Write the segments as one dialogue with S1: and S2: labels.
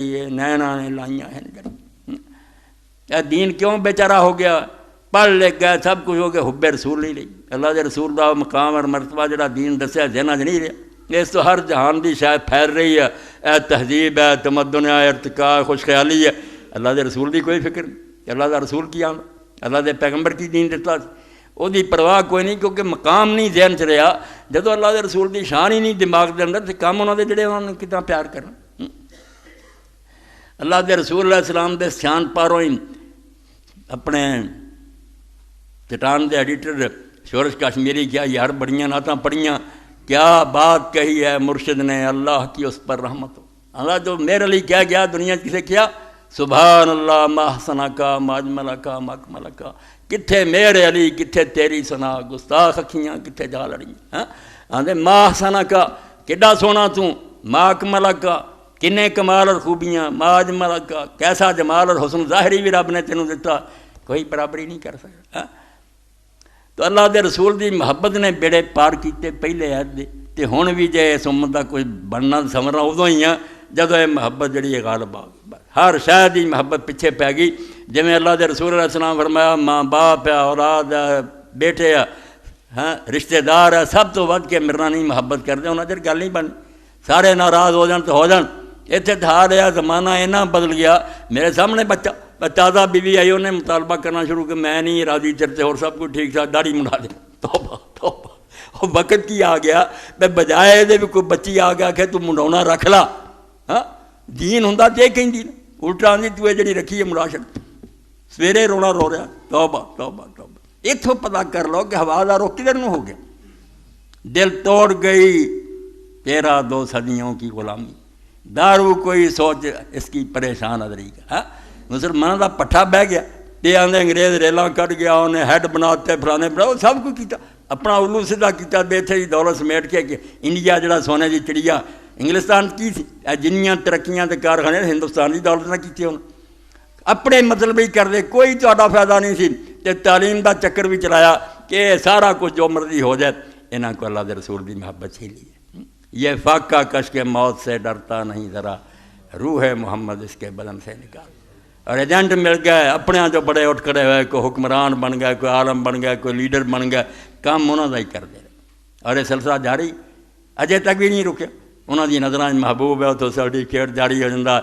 S1: یہ نینا نے لائیاں ہیں جڑی دین کیوں بیچارہ ہو گیا؟ پڑھ لکھ گئے سب کچھ ہو گیا، حب رسول نہیں رہی۔ اللہ دے رسول دا مقام اور مرتبہ جڑا دین دسیا ذہناں وچ نہیں رہا۔ اس تو ہر جہان دی شاید پھیل رہی ہے، اے تہذیب ہے، تمدن ہے، ارتقاء، خوش خیالی ہے، اللہ دے رسول دی کوئی فکر نہیں۔ اللہ دا رسول کی آندا، اللہ دے پیغمبر کی دین دتا، وہ دی پرواہ کوئی نہیں، کیونکہ مقام نہیں ذہن چ رہا۔ جدو اللہ دے رسول دی شان ہی نہیں دماغ دے اندر، تے کام انہاں دے جڑے انہاں نے کتنا پیار کرنا۔ اللہ دے رسول علیہ السلام دے شان پاروں ہی اپنے چٹان دے ایڈیٹر شورش کشمیری کیا یار بڑیاں نعتاں پڑھیاں، کیا بات کہی ہے مرشد نے، اللہ کی اس پر رحمت ہو۔ اللہ جو میرے لیے کیا گیا دنیا کسے کیا؟ سبحان اللہ ما احسنکا ما اجملک ما اکملک۔ کتھے میرے علی کتھے تیری ثنا، گستاخ اکھیاں کتھے جا لڑیاں۔ آندے ما احسنکا کڈا سونا تو، ما اکملک کنے کمال اور خوبیاں، ما اجملک کیسا جمال اور حسن ظاہری بھی رب نے تینوں دیتا، کوئی برابری نہیں کر سکتا۔ تو اللہ دے رسول دی محبت نے بیڑے پار کیتے پہلے عہد دے، تے ہن بھی جے اس امت دا کوئی بننا سمرنا ادوں ہی ہے جدو یہ محبت جڑی ہے غالب آ گئی، ہر شے دی محبت پیچھے پی گئی۔ جویں اللہ دے رسول علیہ السلام فرمایا ماں باپ ہے، اولاد ہے، بیٹے ہے، رشتہ دار ہے، سب تو ود کے میرے نال نہیں محبت کردے، انہاں چر گل نہیں بنی۔ سارے ناراض ہو جان تو ہو جان۔ اتنے تھا رہا زمانہ اینا بدل گیا، میرے سامنے بچہ تازہ بیوی آئی، انہیں مطالبہ کرنا شروع کہ میں نہیں راضی چرتے اور سب کچھ ٹھیک ٹھاک، داڑھی منڈا دے۔ توبہ توبہ، وہ وقت کی آ گیا، میں بجائے دے بھی کوئی بچی آ گیا کہ تو منڈونا رکھ لا۔ ہاں دین ہوں تے کہیں دی الٹا آدھی تو جڑی رکھی ہے منڈا چھڑ، سویرے رونا رو رہا۔ توبہ توبہ توبہ، اتوں پتا کر لو کہ ہوادار کدھر نو ہو گیا۔ دل توڑ گئی تیرا 2 صدیوں کی غلامی، دارو کوئی سوچ اس کی پریشان ادری کا۔ مسلمانوں کا پٹھا بہ گیا، یہ آدھے انگریز ریلاں کٹ گیا، انہیں ہیڈ بناتے فلانے بنا، وہ سب کچھ کیتا، اپنا الو سیدھا کیتا، بیٹھے دی دولت سمیٹ کے کہ انڈیا جڑا سونے دی چڑیا، انگلستان کی سی جنیاں ترقیاں تے کارخانے ہندوستان کی دولت نہ کیتے انہوں، اپنے مطلب ہی کر دے، کوئی تہاڈا فائدہ نہیں سی۔ تے تعلیم دا چکر بھی چلایا کہ سارا کچھ جو مرضی ہو جائے، انہاں کو اللہ دے رسول دی محبت چھیلی ہے۔ یہ فاقہ کش کے موت سے ڈرتا نہیں ذرا، روح محمد اس کے بدن سے نکال۔ اور ایجنٹ مل گئے اپنے جو بڑے اٹھ کھڑے ہوئے، کوئی حکمران بن گئے، کوئی عالم بن گئے، کوئی لیڈر بن گئے، کام انہوں کا ہی کر دے رہے۔ اور یہ سلسلہ جاری اجے تک بھی نہیں رکیا۔ انہوں کی نظریں محبوب ہے تو سرٹیفکیٹ جاری ہو جاتا،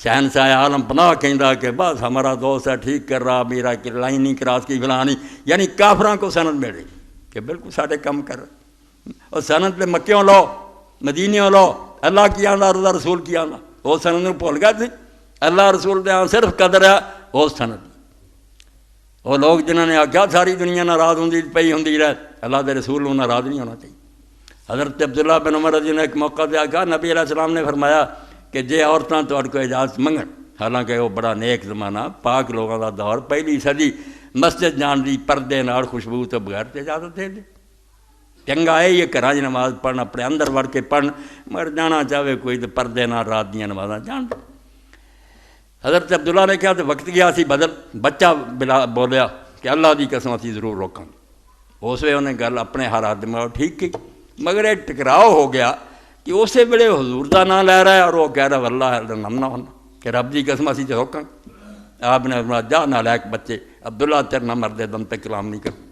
S1: شہنشاہ عالم پناہ کہندا کہ بس ہمارا دوست ہے ٹھیک کر رہا، میرا لائن نہیں کراس کی فلانی، یعنی کافراں کو سند مل رہی کہ بالکل سارے کام کر رہے۔ اور سند پہ مکیوں لو، مدینیوں لو، اللہ کی آندا رضا رسول کی آندا، وہ سند میں بھول گئے تھے۔ اللہ رسول دے صرف قدر ہے وہ سند۔ وہ لوگ جنہوں نے آخیا ساری دنیا ناراض ہوندی پئی ہوندی رہے، اللہ دے رسول کو ناراض نہیں ہونا چاہیے۔ حضرت عبداللہ بن عمر رضی اللہ عنہ ایک موقع پہ آخیا، نبی علیہ السلام نے فرمایا کہ جے عورتاں تہاڈے کو اجازت منگن، حالانکہ وہ بڑا نیک زمانہ پاک لوگوں کا دور، پہلی صدی، مسجد جان دی پردے نال خوشبو تو بغیر تے اجازت دے دے۔ چنگا ہے یہ گھراں وچ نماز پڑھنا، اپنے اندر وڑ کے پڑھن، مگر جانا چاہے کوئی تو پردے نال رات دیاں نمازاں جان دے۔ حضرت عبداللہ نے کہا تو وقت گیا سی بدل، بچہ بولیا کہ اللہ دی قسم اسی ضرور روکاں گے۔ اس ویلے انہیں گل اپنے حالات میں ٹھیک کی، مگر یہ ٹکراؤ ہو گیا کہ اسی ویلے حضور دا نام لے رہا ہے اور وہ کہہ رہا واللہ نمنا ہونا کہ رب دی قسم اسی روکاں گے۔ آپ نے فرمایا جا نالائق بچے، عبداللہ تیرے نہ مردے دم تک کلام نہیں کر۔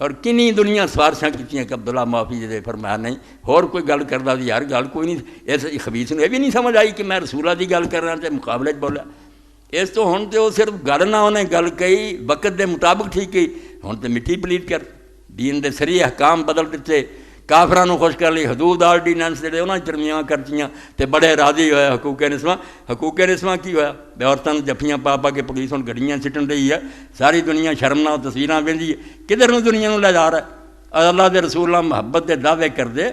S1: اور کنی دنیا سفارشاں کیتیاں کہ عبداللہ معافی دے، فرمایا نہیں ہور کوئی گل کردا سی، یار گل کوئی نہیں۔ اس خبیث نے یہ بھی نہیں سمجھ آئی کہ میں رسولہ دی گل کر رہا تے مقابلے بولیا۔ اس تو ہن تے وہ صرف گل نہ انہیں گل کہی وقت دے مطابق ٹھیک کی، ہن تے مٹی پلیٹ کر دین دے سری احکام بدل دیتے، کافراں نوں خوش کر لی، حدود آرڈیننس جڑے انہاں چرمیاں کرتیاں تے بڑے راضی ہوئے۔ حقوق نسواں کی ہویا؟ بے عورتاں نوں جفیاں پا پا کے پولیس ہن گڈیاں سٹن رہی ہے، ساری دنیا شرم نال تصویراں ویندی ہے، کدھر نوں دنیا نوں لے جا رہا ہے۔ اللہ دے رسول اللہ محبت دے دعوے کر دے،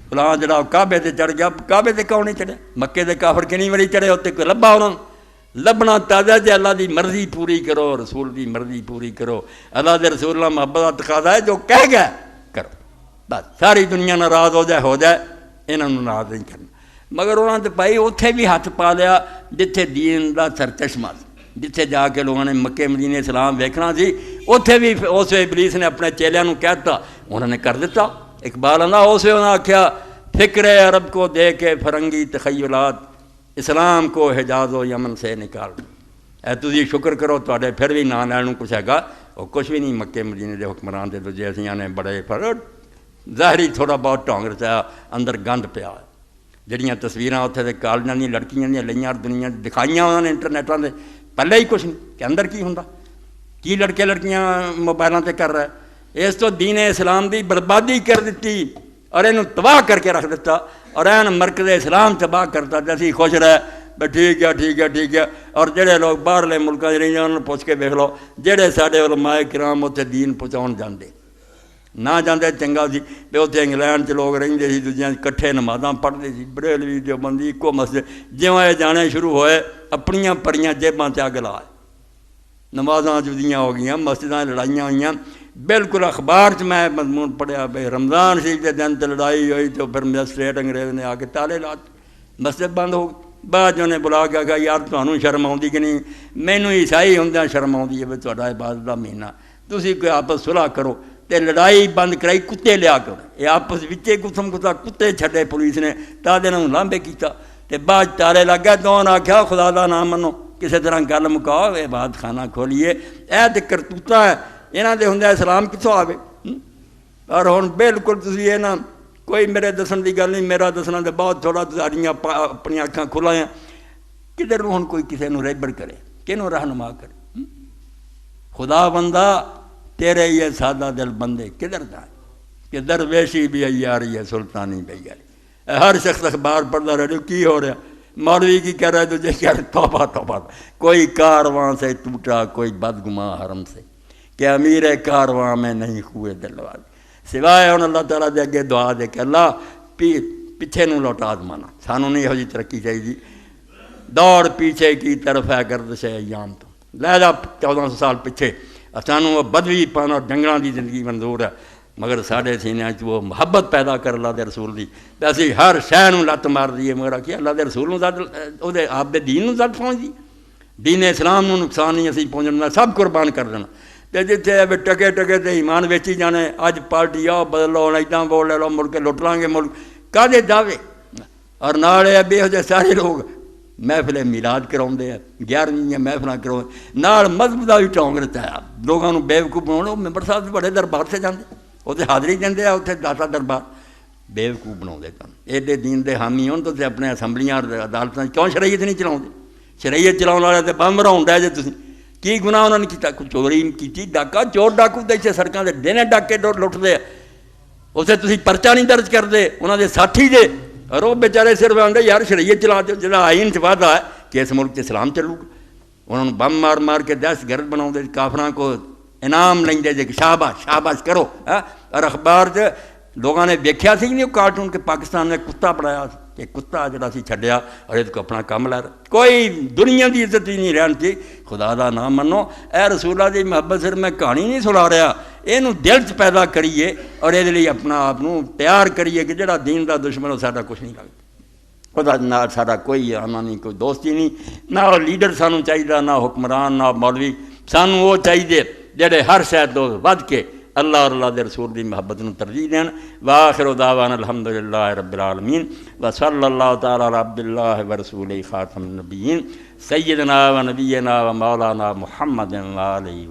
S1: فلاں جڑا کعبے تے چڑھ گیا، کعبے تے کیوں نہیں چڑھیا؟ مکے دے کافر کنی واری چڑھے، اتنے کوئی لبھا انہاں نوں؟ لبنا تازہ جے اللہ دی مرضی پوری کرو، رسول دی مرضی پوری کرو۔ اللہ دے رسول اللہ محبت دا تقاضا ہے جو کہہ گئے کرو، بس ساری دنیا ناراض ہو جائے انہوں نے ناراض نہیں کرنا۔ مگر انہوں نے بھائی اتنے بھی ہاتھ پا لیا جتھے دین دا سرچشمہ سی، جتھے جا کے لوگوں نے مکے مدینے اسلام ویکھنا سی، اتنے بھی اس ابلیس نے اپنے چیلیاں نوں کہتا، انہوں نے کر دیتا۔ اقبال آندا اس انہوں نے آکھیا فکر عرب کو دے کے فرنگی تخیلات، اسلام کو حجاز و یمن سے نکال دو۔ اے تسی شکر کرو تواڈے پھر بھی نہ لین کچھ ہےگا، وہ کچھ بھی نہیں مکے مدینے دے حکمران تے دوجے اسیاں نے بڑے ظاہری تھوڑا بہت ڈھونگ رچایا، اندر گند پیا ہے۔ جڑیاں تصویراں اتھے دے کالجاں دی لڑکیاں دیاں لئیاں دنیا دکھائیاں انہوں نے انٹرنیٹاں دے، پہلے ہی کچھ نہیں کہ اندر کی ہوندا، کی لڑکے لڑکیاں موبائلاں تے کر رہا ہے۔ اس تو دین اسلام دی بربادی کر دیتی اور اینوں تباہ کر کے رکھ دیتا، اور این مرکز اسلام تباہ کرتا جیسی خوش رہے بھئی ٹھیک ہے ٹھیک ہے ٹھیک ہے۔ اور جڑے لوگ باہرلے ملکاں دے رہندے انہوں پوچھ کے ویکھ لو، جڑے ساڈے علماء کرام اتنے دین پہنچاؤن جاندے نہ جاندے چنگا سی، تے اتنے انگلینڈ چ لوگ رہندے سی دوجیاں کٹھے نمازاں پڑھدے سی، بریلوی دیوبندی اکو مسجد، جیوں اے جانے شروع ہوئے اپنیاں پریاں جیباں تے اگ لائے، نمازاں جدیاں ہو گئیاں، مسجداں لڑائیاں ہوئیاں۔ بالکل اخبار چ میں مضمون پڑھیا بھئی رمضان شریف کے دن تے لڑائی ہوئی تو پھر میجسٹریٹ انگریز نے آ کے تالے لاتے، مسجد بند ہو گئی۔ بعد انہیں بلا کے کہا یار تمہیں شرم آؤندی کہ نہیں؟ مینوں عیسائی ہوندیاں شرم آؤندی ہے بھئی تہاڈا عبادت دا مہینہ، تسی کوئی آپس صلح کرو تے لڑائی بند کرائی، کتے لیا کرو، یہ آپس وچے گسم گسا کتے چھڈے پولیس نے، تاں انہوں لانبے کیتا تے بعد تالے لگ گئے۔ دون آکھیا خدا دا نام منو، کسی طرح گل مکاؤ، عبادت خانہ کھولیے، اے تے کرتوتاں ہے انہاں دے ہوندے اسلام کتھوں آوے؟ اور ہن بالکل تسی یہ نہ کوئی میرے دسن دی گل نہیں، میرا دسنا تے بہت تھوڑا، تساڈیاں اپنی اکھاں کھلائیں، کدھر نوں ہن کوئی کسی نوں رہبر کرے، کینوں رہنما کرے؟ خدا بندہ تیرے یہ سادہ دل بندے کدھر جائیں کہ درویشی بھی عیاری ہے سلطانی بھی عیاری۔ ہر شخص اخبار پڑھتا رہے کی ہو رہا، مولوی کی کہہ رہا ہے تجھے کہہ رہا توبہ توبہ، کوئی کارواں سے ٹوٹا کوئی بدگماں حرم سے، کہ امیر کارواں میں نہیں ہوئے دل والے، سوائے ان اللہ تعالیٰ دے اگے دعا دے کہ اللہ پیچھے نوں لوٹا دمانا، سانوں نہیں ہو جی ترقی چاہیے، دوڑ پیچھے کی طرف ہے گردش ایام تو، لے جا 1400 سال پیچھے، سانوں وہ بدوی پن اور جنگلاں دی زندگی منظور ہے، مگر ساڈے سینیاں چ وہ محبت پیدا کر اللہ دے رسول دی، تے اسی ہر شے نوں لت مار دیے، مگر کہ اللہ دے رسول نوں زد او دے آپ دے دین نوں زد پہنچ دی، دین اسلام نوں نقصان نہیں اسی پہنچنا، سب قربان کر دینا۔ تے جتھے ٹکے ٹکے تے ایمان ویچی جانے، اج پارٹی آؤ بدل لو، ایداں ووٹ لے لو، مڑ کے لٹ لیں گے ملک، کدے دعوے، اور نال بے ہو جائے سارے لوگ محفل میلاد کراؤندے ہیں، 11ویں محفلاں کراؤندے، نال مذہب دا بھی ٹونگ رہتا ہے، لوگوں کو بیوقوف بناؤ، ممبر صاحب بڑے دربار سے جاندے، اتنے حاضری دیندے ہیں، اتنے داتا دربار بیوقوف بناؤندے تن، ایڈے دین دے حامی ہون تو اپنے اسمبلیاں عدالتاں کیوں شریعت نہیں چلاؤندے؟ شریعت چلاؤن والے تے بم راؤن ڈے جے تسی، کی گناہ انہوں نے کیتا؟ چوری کیتی، ڈاکہ چور ڈاکو تے اتنے سڑکاں دے دینے ڈاکے لٹدے، اسے تسی پرچہ نہیں درج کردے انہاں دے ساتھی دے، اور وہ بیچارے صرف آندے یار شریعت چلا دو، جہاں آئین چ وعدہ ہے کہ اس ملک اسلام چلو گا، انہوں نے بم مار مار کے دہشت گرد بناؤ دے، کافراں کو انعام لیں دے جے کہ شاباش شاباش کرو، اور اخبار سے لوگوں نے دیکھا سی نہیں وہ کارٹون کہ پاکستان نے کتا بنایا کہ کتا جڑا سی چھڈیا اور یہ کو اپنا کام لے رہا، کوئی دنیا دی عزت ہی نہیں رہن چاہیے، خدا دا نام منو، اے رسول اللہ دی محبت صرف میں کہانی نہیں سنا رہا، یہ دل چ پیدا کریے اور یہ لیے اپنا آپ تیار کریے کہ جڑا دین دا دشمن ہو ساڈا کچھ نہیں لگتا، خدا نال ساڈا کوئی آنا نہیں، کوئی دوستی نہیں، نہ وہ لیڈر سانوں چاہیے، نہ حکمران، نہ مولوی، سانوں وہ چاہیے جڑے ہر شے تو ود کے اللہ اور اللہ دے رسول دی محبت نو ترجیح دین۔ وآخر دعوانا الحمدللہ رب العالمین وصلی اللہ تعالی علی عبد اللہ ورسولہ خاتم النبیین سیدنا و نبینا و مولانا محمد و آلہ